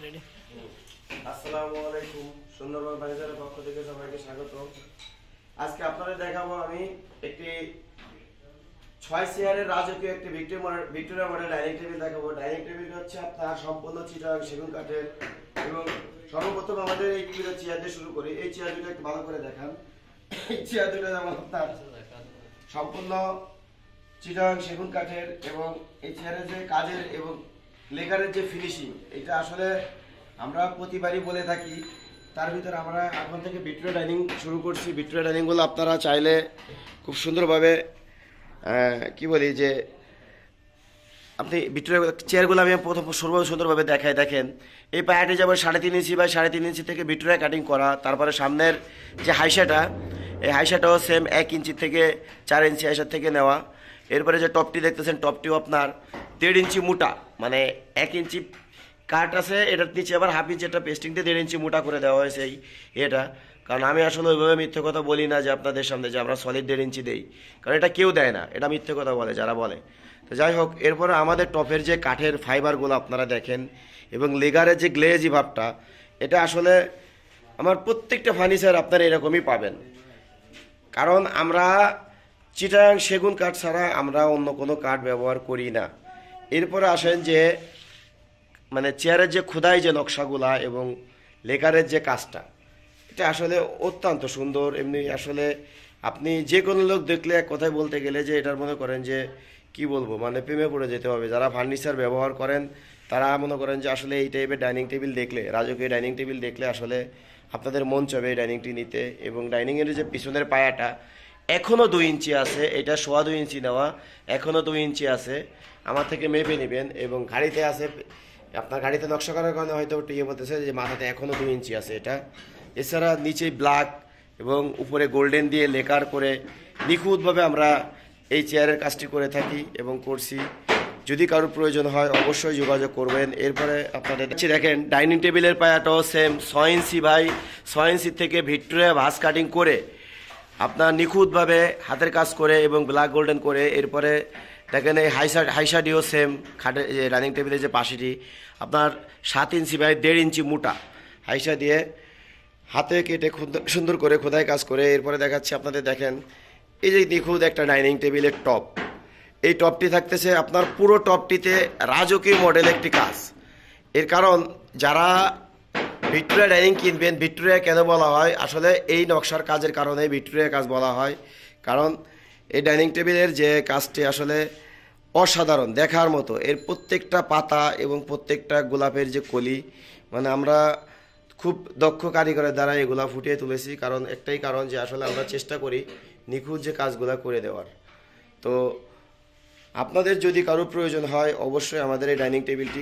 আসসালামু আলাইকুম, সুন্দরবন ফার্নিচারের পক্ষ থেকে সবাইকে স্বাগত। আজকে আপনাদের দেখাবো আমি একটি 6 চেয়ারের রাজকীয় একটি ভিক্টোরিয়া মডেল ডাইনিং টেবিল দেখাবো। ডাইনিং টেবিলটা হচ্ছে আপনার সম্পূর্ণ চিটাগাং সেগুন কাঠের এবং সর্বপ্রথম আমাদের এই টেবিলের চেয়ার দিয়ে শুরু করি। এই চেয়ার দুটো একটু ভালো করে দেখান। এই চেয়ার দুটো যেমন আপনার সম্পূর্ণ চিটাগাং সেগুন কাঠের এবং এই চেয়ারের যে কাজের এবং লেকারের যে ফিনিশিং, এটা আসলে আমরা প্রতিবারই বলে থাকি। তার ভিতরে আমরা এখন থেকে ভিক্টোরিয়া ডাইনিং শুরু করছি। ভিক্টোরিয়া ডাইনিংগুলো আপনারা চাইলে খুব সুন্দরভাবে কি বলি যে আপনি ভিক্টোরিয়া চেয়ারগুলো আমি প্রথম সুন্দরভাবে দেখাই। দেখেন এই পায়াটি যেমন 3.5 ইঞ্চি বাই 3.5 ইঞ্চি থেকে ভিক্টোরিয়া কাটিং করা। তারপরে সামনের যে হাইসাটা, এই হাইসাটাও সেম 1 ইঞ্চি থেকে 4 ইঞ্চি হাইসার থেকে নেওয়া। এরপরে যে টপটি দেখতেছেন, টপটিও আপনার 1.5 ইঞ্চি মোটা, মানে 1 ইঞ্চি কাট আছে, এটার নিচে আবার হাফ ইঞ্চি একটা পেস্টিং দিয়ে 1.5 ইঞ্চি মোটা করে দেওয়া হয়েছে এটা। কারণ আমি আসলে ওইভাবে মিথ্যে কথা বলি না যে আপনাদের সামনে যে আমরা সলিড 1.5 ইঞ্চি দেই, কারণ এটা কেউ দেয় না, এটা মিথ্যে কথা বলে যারা বলে। তো যাই হোক, এরপরে আমাদের টপের যে কাঠের ফাইবারগুলো আপনারা দেখেন এবং লেগারের যে গ্লেজি ভাবটা, এটা আসলে আমার প্রত্যেকটা ফার্নিচার আপনারা এরকমই পাবেন। কারণ আমরা চিটাগাং সেগুন কাঠ ছাড়া আমরা অন্য কোনো কাঠ ব্যবহার করি না। এরপরে আসেন যে মানে চেয়ারের যে খোদাই যে নকশাগুলা এবং লেকারের যে কাজটা, এটা আসলে অত্যন্ত সুন্দর। এমনি আসলে আপনি যে কোনো লোক দেখলে এক কথায় বলতে গেলে যে এটার মনে করেন যে কি বলবো, মানে প্রেমে পড়ে যেতে হবে। যারা ফার্নিচার ব্যবহার করেন তারা মনে করেন যে আসলে এই টাইপের ডাইনিং টেবিল দেখলে, রাজকীয় ডাইনিং টেবিল দেখলে আসলে আপনাদের মন চাবে এই ডাইনিংটি নিতে। এবং ডাইনিংয়ের যে পিছনের পায়াটা এখনও 2 ইঞ্চি আছে, এটা 2.25 ইঞ্চি নেওয়া, এখনও 2 ইঞ্চি আছে। আমার থেকে মেপে নেবেন। এবং গাড়িতে আছে, আপনার গাড়িতে নকশা করার কারণে হয়তো ইয়ে বলতেছে যে মাথাতে এখনও 2 ইঞ্চি আছে এটা। এছাড়া নিচে ব্ল্যাক এবং উপরে গোল্ডেন দিয়ে লেকার করে নিখুঁতভাবে আমরা এই চেয়ারের কাজটি করে থাকি এবং করছি। যদি কারোর প্রয়োজন হয় অবশ্যই যোগাযোগ করবেন। এরপরে আপনাদের দেখেন ডাইনিং টেবিলের পায়াটাও সেম 6 ইঞ্চি বাই 6 ইঞ্চি থেকে ভিক্টোরিয়া ভাঁজ কাটিং করে আপনার নিখুঁতভাবে হাতের কাজ করে এবং ব্ল্যাক গোল্ডেন করে। এরপরে দেখেন এই হাইসাডিও সেম খাটে ডাইনিং টেবিলের যে পাশিটি আপনার 7 ইঞ্চি বাই 1.5 ইঞ্চি মোটা হাইসা দিয়ে হাতে কেটে সুন্দর করে খোদাই কাজ করে। এরপরে দেখাচ্ছি আপনাদের, দেখেন এই যে নিখুঁত একটা ডাইনিং টেবিলের টপ, এই টপটি থাকতেছে আপনার পুরো টপটিতে রাজকীয় মডেল একটি কাজ। এর কারণ যারা ভিক্টোরিয়া ডাইনিং কিনবেন, ভিক্টোরিয়া কেন বলা হয়, আসলে এই নকশার কাজের কারণে ভিক্টোরিয়া কাজ বলা হয়। কারণ এই ডাইনিং টেবিলের যে কাজটি আসলে অসাধারণ দেখার মতো। এর প্রত্যেকটা পাতা এবং প্রত্যেকটা গোলাপের যে কলি, মানে আমরা খুব দক্ষ কারিগরের দ্বারা এগুলা ফুটিয়ে তুলেছি। কারণ একটাই কারণ যে আসলে আমরা চেষ্টা করি নিখুঁত যে কাজগুলা করে দেওয়ার। তো আপনাদের যদি কারোর প্রয়োজন হয় অবশ্যই আমাদের এই ডাইনিং টেবিলটি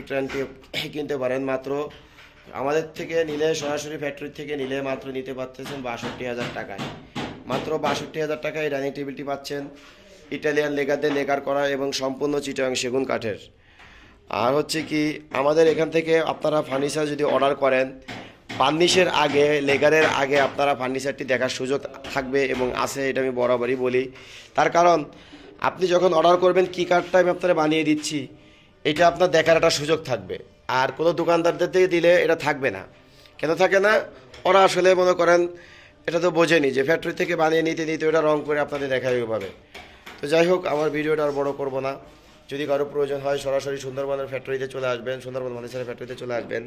কিনতে পারেন। মাত্র আমাদের থেকে নিলে, সরাসরি ফ্যাক্টরি থেকে নিলে মাত্র নিতে পারতেছেন 62,000 টাকায়। মাত্র 62,000 টাকায় এই ডাইনিং টেবিলটি পাচ্ছেন, ইটালিয়ান লেকার দিয়ে লেকার করা এবং সম্পূর্ণ চিটাগাং সেগুন কাঠের। আর হচ্ছে কি, আমাদের এখান থেকে আপনারা ফার্নিচার যদি অর্ডার করেন, বার্নিশের আগে, লেকারের আগে আপনারা ফার্নিচারটি দেখার সুযোগ থাকবে এবং আছে, এটা আমি বরাবরই বলি। তার কারণ আপনি যখন অর্ডার করবেন কী কাঠটা আমি আপনারা বানিয়ে দিচ্ছি, এটা আপনার দেখার একটা সুযোগ থাকবে। আর কোনো দোকানদারদের থেকে দিলে এটা থাকবে না। কেন থাকে না? ওরা আসলে মনে করেন এটা তো বোঝেনি যে ফ্যাক্টরি থেকে বানিয়ে নিতে নিতে ওটা রং করে আপনাদের দেখাবে ওইভাবে। তো যাই হোক, আমার ভিডিওটা আর বড় করবো না। যদি কারো প্রয়োজন হয় সরাসরি সুন্দরবনের ফ্যাক্টরিতে চলে আসবেন, সুন্দরবন ফার্নিচারের ফ্যাক্টরিতে চলে আসবেন,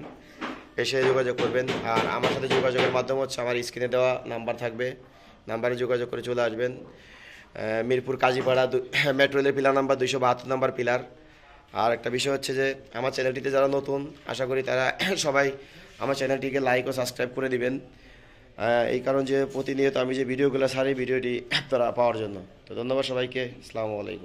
এসে যোগাযোগ করবেন। আর আমার সাথে যোগাযোগের মাধ্যম হচ্ছে আমার স্ক্রিনে দেওয়া নাম্বার থাকবে, নাম্বারে যোগাযোগ করে চলে আসবেন। মিরপুর কাজীপাড়া মেট্রো রেলের পিলার নাম্বার 272 নাম্বার পিলার। আর একটা বিষয় হচ্ছে যে আমার চ্যানেলটিতে যারা নতুন, আশা করি তারা সবাই আমার চ্যানেলটিকে লাইক ও সাবস্ক্রাইব করে দিবেন। এই কারণ যে প্রতিনিয়ত আমি যে ভিডিওগুলো ছাড়ি, ভিডিওটি আপনারা পাওয়ার জন্য। তো ধন্যবাদ সবাইকে। আসসালামু আলাইকুম।